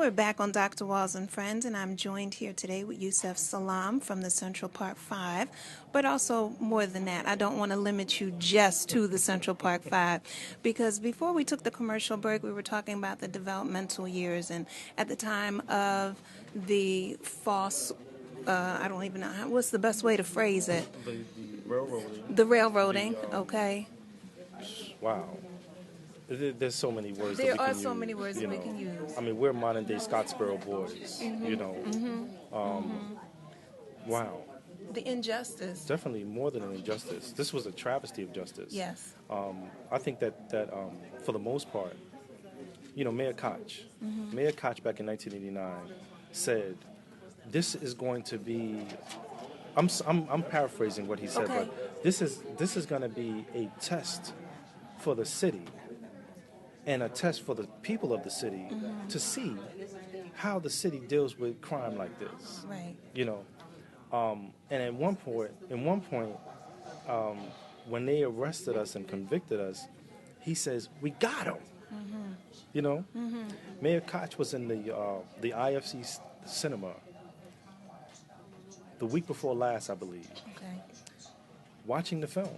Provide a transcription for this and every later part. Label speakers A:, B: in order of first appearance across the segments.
A: We're back on Dr. Walls and Friends, and I'm joined here today with Yusef Salaam from the Central Park Five. But also, more than that, I don't want to limit you just to the Central Park Five, because before we took the commercial break, we were talking about the developmental years, and at the time of the false, I don't even know, what's the best way to phrase it?
B: The railroading.
A: The railroading,
B: The,
A: okay.
B: Wow. There's so many words that
A: There
B: we
A: are
B: can
A: so
B: use.
A: many words that we can use.
B: I mean, we're modern day Scottsboro boys. Wow.
A: The injustice.
B: Definitely more than an injustice. This was a travesty of justice.
A: Yes.
B: I think that for the most part, Mayor Koch, Mayor Koch back in 1989 said, "This is going to be." I'm paraphrasing what he said,
A: Okay.
B: but this is going to be a test for the city and a test for the people of the city to see how the city deals with crime like this.
A: Right.
B: And at one point, when they arrested us and convicted us, he says, "We got him." Mayor Koch was in the IFC cinema the week before last, I believe,
A: Okay.
B: watching the film.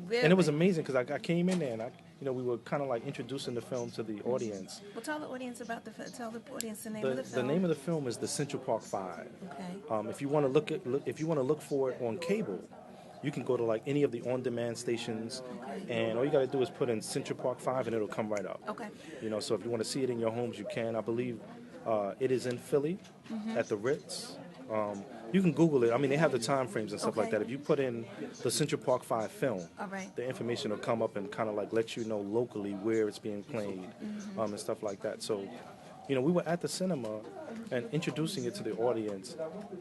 A: Really?
B: And it was amazing because I came in there and we were kind of like introducing the film to the audience.
A: Well, tell the audience about tell the audience the name of the
B: The
A: film.
B: name of the film is the Central Park Five.
A: Okay.
B: If you want to look for it on cable, you can go to like any of the on-demand stations, and all you got to do is put in Central Park Five, and it'll come right up.
A: Okay.
B: So if you want to see it in your homes, you can. I believe it is in Philly at the Ritz. You can Google it. I mean, they have the time frames and stuff like
A: Okay.
B: that. If you put in the Central Park 5 film,
A: All right.
B: the information will come up and kind of like let you know locally where it's being played and stuff like that. So, we were at the cinema and introducing it to the audience,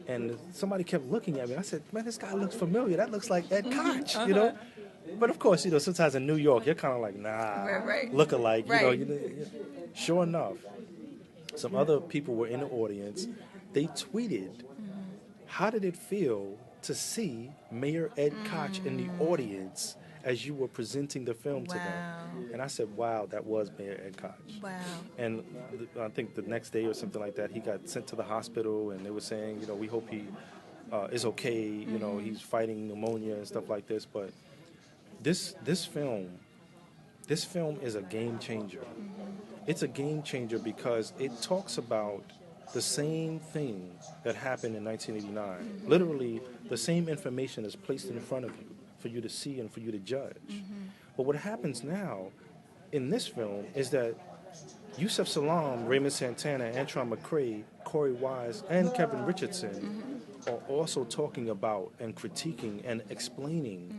B: and somebody kept looking at me. I said, "Man, this guy looks familiar. That looks like Ed Koch, But of course, sometimes in New York, you're kind of like, nah,
A: Right.
B: look alike.
A: Right.
B: Sure enough, some other people were in the audience. They tweeted, "How did it feel to see Mayor Ed Koch in the audience as you were presenting the film to
A: Wow.
B: them?" And I said, "Wow, that was Mayor Ed Koch."
A: Wow.
B: And I think the next day or something like that, he got sent to the hospital, and they were saying, we hope he is okay. He's fighting pneumonia and stuff like this. But this film is a game changer. It's a game changer because it talks about the same thing that happened in 1989. Literally, the same information is placed in front of you for you to see and for you to judge. But what happens now in this film is that Yusef Salaam, Raymond Santana, Antron McCray, Corey Wise, and Kevin Richardson are also talking about and critiquing and explaining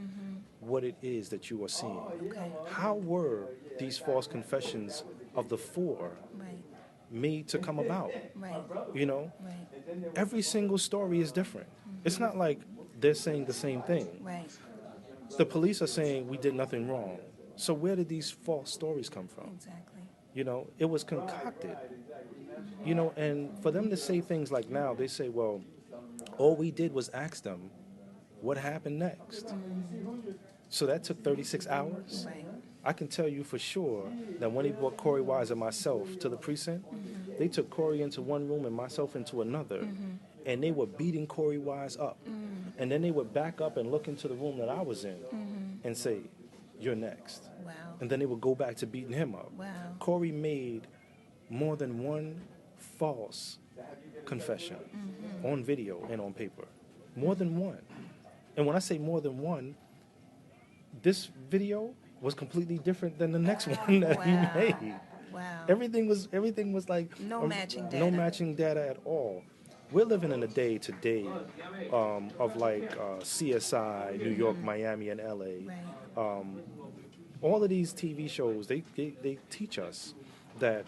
B: what it is that you are seeing.
A: Okay.
B: How were these false confessions of the four
A: Right.
B: made to come about?
A: Right.
B: Right. Every single story is different. It's not like they're saying the same thing.
A: Right.
B: The police are saying we did nothing wrong. So where did these false stories come from?
A: Exactly.
B: It was concocted. And for them to say things like now, they say, well, all we did was ask them what happened next. So that took 36 hours.
A: Right.
B: I can tell you for sure that when he brought Corey Wise and myself to the precinct, they took Corey into one room and myself into another, and they were beating Corey Wise up. And then they would back up and look into the room that I was in and say, "You're next."
A: Wow.
B: And then they would go back to beating him up.
A: Wow.
B: Corey made more than one false confession on video and on paper. More than one. And when I say more than one, this video was completely different than the next one that he made.
A: Wow.
B: Everything was like
A: No matching data.
B: No matching data at all. We're living in a day today of like CSI, New York, Miami, and LA.
A: Right.
B: All of these TV shows, they teach us that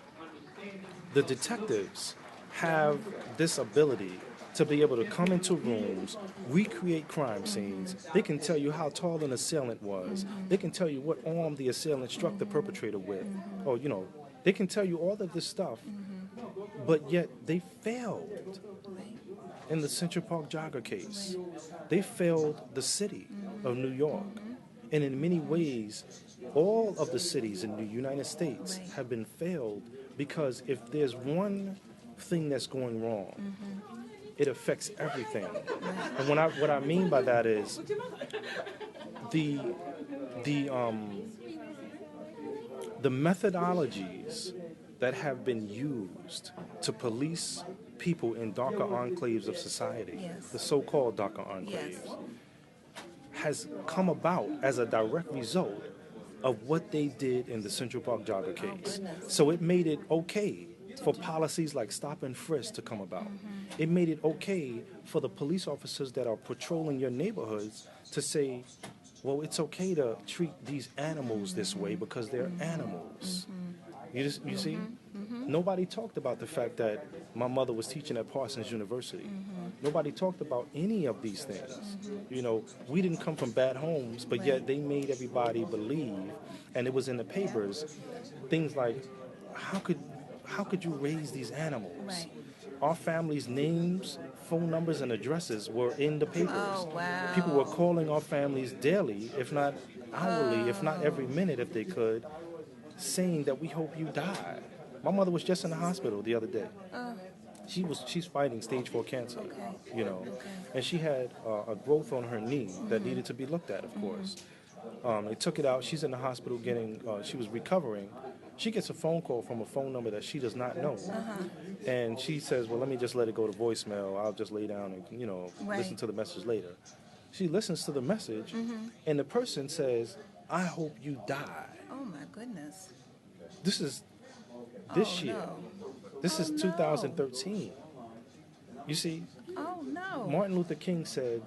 B: the detectives have this ability to be able to come into rooms, recreate crime scenes. They can tell you how tall an assailant was. They can tell you what arm the assailant struck the perpetrator with. Or, they can tell you all of this stuff, but yet they failed in the Central Park jogger case. They failed the city of New York. And in many ways, all of the cities in the United States have been failed because if there's one thing that's going wrong, it affects everything. And what I mean by that is the the um, the methodologies that have been used to police people in darker enclaves of society,
A: Yes.
B: the so-called darker enclaves,
A: Yes.
B: has come about as a direct result of what they did in the Central Park jogger case.
A: goodness.
B: So it made it okay for policies like stop and frisk to come about. It made it okay for the police officers that are patrolling your neighborhoods to say, well, it's okay to treat these animals this way because they're animals. You see? Nobody talked about the fact that my mother was teaching at Parsons University. Nobody talked about any of these things. You know, we didn't come from bad homes, but yet they made everybody believe, and it was in the papers, things like, how could you raise these animals?
A: Right.
B: Our family's names, phone numbers, and addresses were in the papers.
A: Oh, wow.
B: People were calling our families daily, if not hourly, if not every minute if they could, saying that we hope you die. My mother was just in the hospital the other day. She's fighting stage 4 cancer, you know, and she had a growth on her knee that needed to be looked at, of course. They took it out. She's in the hospital she was recovering. She gets a phone call from a phone number that she does not know. And she says, well, let me just let it go to voicemail. I'll just lay down and, you know, listen to the message later. She listens to the message, and the person says, I hope you die.
A: Oh, my goodness.
B: This is this year.
A: No.
B: This is 2013. You see,
A: Oh, no.
B: Martin Luther King said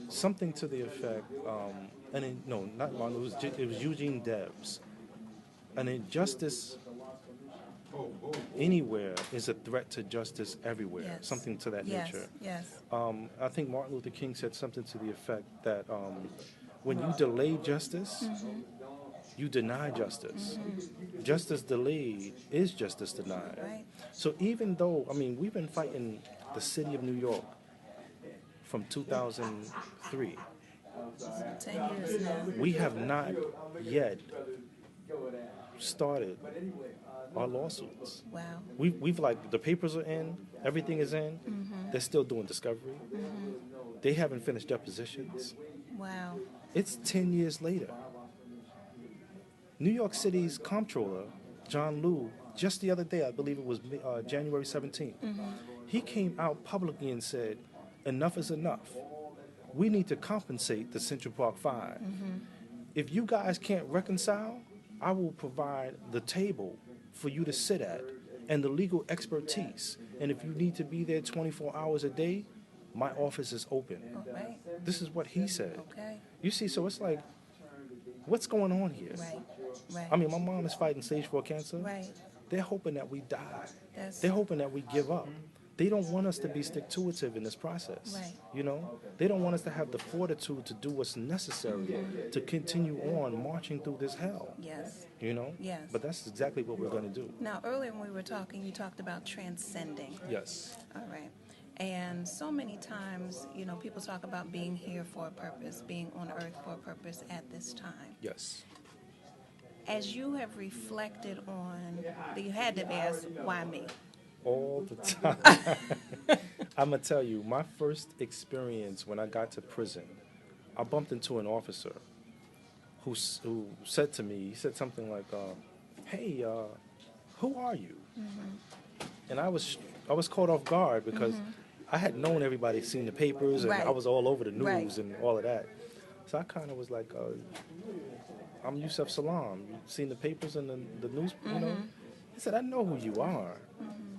B: something to the effect, no, not Martin, it was Eugene Debs. An injustice anywhere is a threat to justice everywhere,
A: Yes.
B: something to that nature.
A: Yes.
B: I think Martin Luther King said something to the effect that when you delay justice, you deny justice. Justice delayed is justice denied.
A: Right.
B: So even though, I mean, we've been fighting the city of New York from 2003.
A: 10 years now.
B: We have not yet started our lawsuits.
A: Wow.
B: We've like, the papers are in, everything is in. They're still doing discovery. They haven't finished depositions.
A: Wow.
B: It's 10 years later. New York City's comptroller, John Liu, just the other day, I believe it was January 17th, he came out publicly and said, enough is enough. We need to compensate the Central Park 5. If you guys can't reconcile, I will provide the table for you to sit at and the legal expertise. And if you need to be there 24 hours a day, my office is open.
A: Right.
B: This is what he said.
A: Okay.
B: You see, so it's like, what's going on here?
A: Right. Right.
B: I mean, my mom is fighting stage 4 cancer.
A: Right.
B: They're hoping that we die.
A: That's
B: They're hoping that we give up. They don't want us to be stick-to-itive in this process.
A: Right.
B: You know, they don't want us to have the fortitude to do what's necessary to continue on marching through this hell.
A: Yes.
B: You know.
A: Yes.
B: But that's exactly what we're going to do.
A: Now, earlier when we were talking, you talked about transcending.
B: Yes.
A: All right. And so many times, you know, people talk about being here for a purpose, being on earth for a purpose at this time.
B: Yes.
A: As you have reflected on, you had to be asked, why me?
B: All the time. I'm going to tell you, my first experience when I got to prison, I bumped into an officer who said to me, he said something like, hey, who are you? And I was caught off guard because I had known everybody, seen the papers, and
A: Right.
B: I was all over the news
A: Right.
B: and all of that. So I kind of was like, I'm Yusef Salaam. You seen the papers and the news, you know? He said, I know who you are,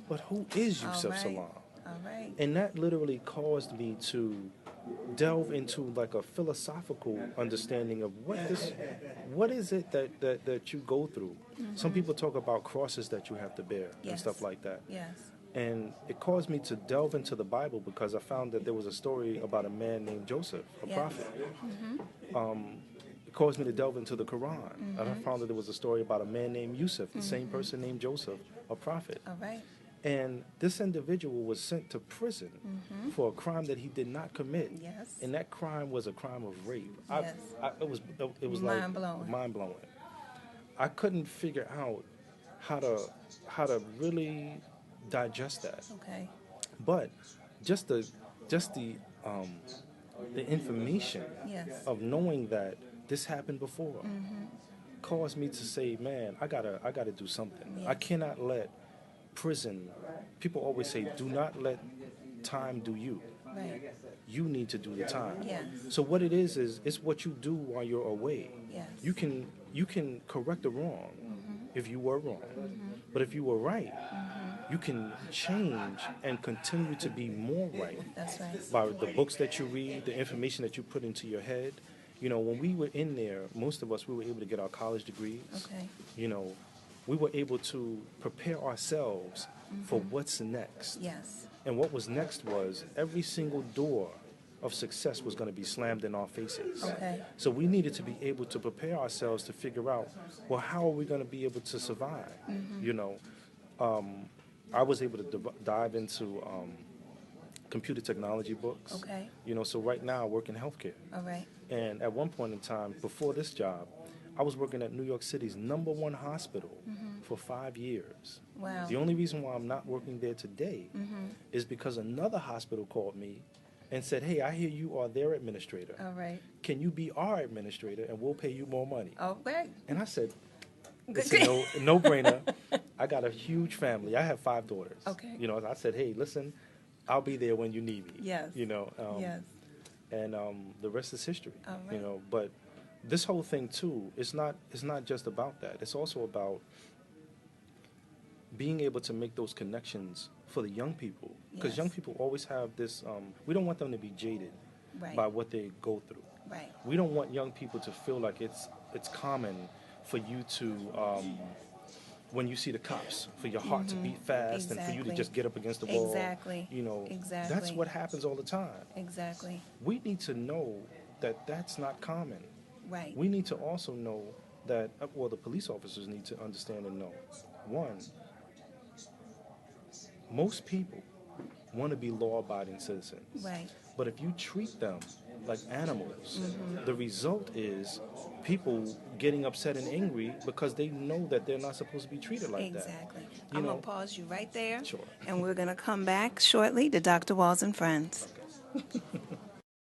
B: but who is
A: All
B: Yusef
A: right.
B: Salaam?
A: All right.
B: And that literally caused me to delve into like a philosophical understanding of what is it that you go through. Some people talk about crosses that you have to bear and
A: Yes.
B: stuff like that.
A: Yes.
B: And it caused me to delve into the Bible because I found that there was a story about a man named Joseph, a
A: Yes.
B: prophet. It caused me to delve into the Quran. And I found that there was a story about a man named Yusuf, the same person named Joseph, a prophet.
A: All right.
B: And this individual was sent to prison for a crime that he did not commit.
A: Yes.
B: And that crime was a crime of rape.
A: Yes.
B: It was like
A: Mind-blowing.
B: mind-blowing. I couldn't figure out how to really digest that.
A: Okay.
B: But just the just the information
A: Yes.
B: of knowing that this happened before caused me to say, man, I gotta do something. I
A: Yes.
B: cannot let prison. People always say, do not let time do you.
A: Right.
B: You need to do the time.
A: Yes.
B: So what it is it's what you do while you're away.
A: Yes.
B: You can correct the wrong if you were wrong. But if you were right, you can change and continue to be more right
A: That's right.
B: by the books that you read, the information that you put into your head. You know, when we were in there, most of us, we were able to get our college degrees.
A: Okay.
B: You know, we were able to prepare ourselves for what's next.
A: Yes.
B: And what was next was every single door of success was going to be slammed in our faces.
A: Okay.
B: So we needed to be able to prepare ourselves to figure out, well, how are we going to be able to survive? You know, I was able to dive into computer technology books.
A: Okay.
B: You know, so right now I work in healthcare.
A: All right.
B: And at one point in time, before this job, I was working at New York City's #1 hospital for 5 years.
A: Wow.
B: The only reason why I'm not working there today is because another hospital called me and said, hey, I hear you are their administrator.
A: All right.
B: Can you be our administrator and we'll pay you more money?
A: Okay.
B: And I said, it's a no-brainer. I got a huge family. I have 5 daughters.
A: Okay.
B: You know, I said, hey, listen, I'll be there when you need me.
A: Yes.
B: You know,
A: Yes.
B: and the rest is history.
A: All
B: You
A: right.
B: know, but this whole thing too, it's not just about that. It's also about being able to make those connections for the young people, because
A: Yes.
B: young people always have this. We don't want them to be jaded
A: Right.
B: by what they go through.
A: Right.
B: We don't want young people to feel like it's common for you to, when you see the cops, for your heart to beat fast and for you to
A: Exactly.
B: just get up against the wall.
A: Exactly.
B: You know, that's
A: Exactly.
B: what happens all the time.
A: Exactly.
B: We need to know that that's not common.
A: Right.
B: We need to also know that, well, the police officers need to understand and know. One, most people want to be law-abiding citizens.
A: Right.
B: But if you treat them like animals, the result is people getting upset and angry because they know that they're not supposed to be treated like that.
A: Exactly.
B: You
A: I'm
B: know-
A: going to pause you right there.
B: Sure.
A: And we're going to come back shortly to Dr. Walls and Friends.